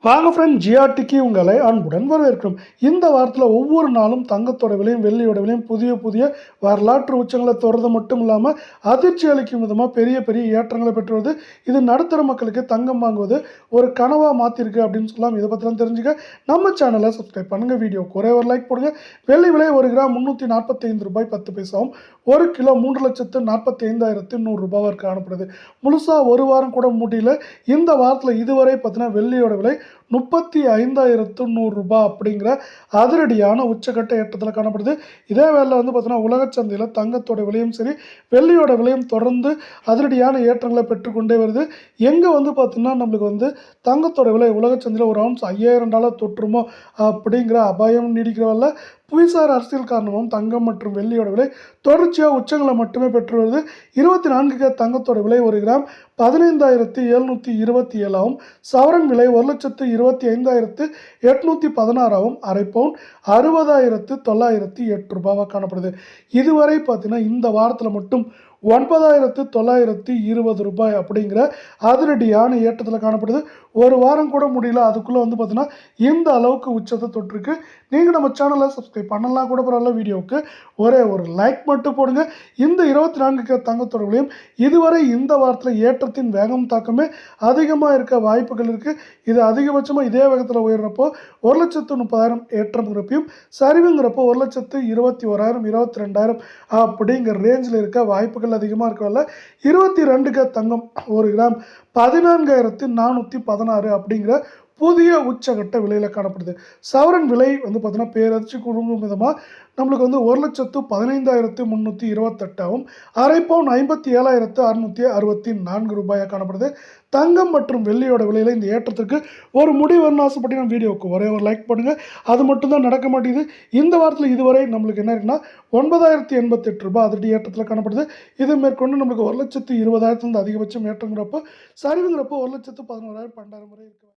வாங்க ஃப்ரெண்ட், ஜிஆர்டிக்கு உங்களை அன்புடன் வரவேற்கிறோம். இந்த வாரத்தில் ஒவ்வொரு நாளும் தங்கத்தோட விலையும் வெள்ளியோட விலையும் புதிய புதிய வரலாற்று உச்சங்களை தொடர்றது மட்டும் இல்லாமல் அதிர்ச்சி அளிக்கும் விதமாக பெரிய பெரிய ஏற்றங்களை பெற்று வருது. இது நடுத்தர மக்களுக்கு தங்கம் வாங்குவது ஒரு கனவாக மாற்றிருக்கு அப்படின்னு சொல்லலாம். இதை பற்றிலாம் தெரிஞ்சுக்க நம்ம சேனலை சப்ஸ்கிரைப் பண்ணுங்கள். வீடியோக்கு ஒரே ஒரு லைக் போடுங்க. வெள்ளி விலை 1 கிராம் 345 ரூபாய் 10 பைசாவும், 1 கிலோ 3,45,100 ரூபாவாக காணப்படுது. முழுசாக ஒரு வாரம் கூட முடியல. இந்த வாரத்தில் இதுவரை பார்த்தீங்கன்னா வெள்ளியோட விலை 35,100 ரூபாய் அப்படிங்கிற அதிரடியான உச்சக்கட்ட ஏற்றத்தில் காணப்படுது. இதே வேளையில் பார்த்தீங்கன்னா உலக சந்தையில் தங்கத்தோட விலையும் சரி வெள்ளியோட விலையும் தொடர்ந்து அதிரடியான ஏற்றங்களை பெற்றுக்கொண்டே வருது. எங்கே பார்த்தீங்கன்னா நம்மளுக்கு தங்கத்தோட விலை உலக சந்தையில் ஒரு அவுன்ஸ் $5,000 தொற்றுமோ அப்படிங்கிற அபாயம் நீடிக்கிறவல்ல. புவிசார் அரசியல் காரணமும் தங்கம் மற்றும் வெள்ளியோட விலை தொடர்ச்சியாக உச்சங்களை மட்டுமே பெற்று வருது. 24K தங்கத்தோட விலை 1 கிராம் 15,727ஆகவும், சவரன் விலை 1,25,816ஆகவும், அரை பவுன் 60,908 ரூபாவாக காணப்படுது. இதுவரை பார்த்தீங்கன்னா இந்த வாரத்தில் மட்டும் 9,920 ரூபாய் அப்படிங்கிற அதிரடியான ஏற்றத்தில் காணப்படுது. ஒரு வாரம் கூட முடியல, அதுக்குள்ளே பார்த்தீங்கன்னா இந்த அளவுக்கு உச்சத்தை தொட்டிருக்கு. நீங்கள் நம்ம சேனலை சப்ஸ்கிரைப் பண்ணலாம் கூட பரவாயில்ல, வீடியோவுக்கு ஒரே ஒரு லைக் மட்டும் போடுங்க. இந்த 24K தங்கத்தோட விலையும் இதுவரை இந்த வாரத்தில் ஏற்றத்தின் வேகம் தாக்கமே அதிகமாக இருக்க வாய்ப்புகள் இருக்குது. இது அதிகபட்சமாக இதே வேகத்தில் உயர்றப்போ 1,30,000 ஏற்றம்ங்கிறப்பையும், சரிவுங்கிறப்போ 1,21,000 22,000 அப்படிங்கிற ரேஞ்சில் இருக்க வாய்ப்புகள் அதிகமாக இருக்கல. 22K தங்கம் 1 கிராம் 14,416 அப்படிங்கிற புதிய உச்சகட்ட விலையில் காணப்படுது. சவரன் விலை பார்த்தீங்கன்னா பேரதிர்ச்சி குழுங்கும் விதமாக நம்மளுக்கு 1,15,328ஆகவும், அரை பவுன் 57,664 ரூபாயாக காணப்படுது. தங்கம் மற்றும் வெள்ளியோட விலையில் இந்த ஏற்றத்திற்கு ஒரு முடிவு வரணும் ஆசைப்பட்டீங்கன்னா வீடியோவுக்கு ஒரே ஒரு லைக் பண்ணுங்கள். அது மட்டும்தான் நடக்க மாட்டேங்குது. இந்த வாரத்தில் இதுவரை நம்மளுக்கு என்ன இருக்குன்னா 9,088 ரூபாய் அதிரடி ஏற்றத்தில் காணப்படுது. இது மேற்கொண்டு நம்மளுக்கு 1,20,000 அதிகபட்சம் ஏற்றங்கிறப்போ, சரிவுங்கிறப்போ 1,11,000 12,000 வரை இருக்கு.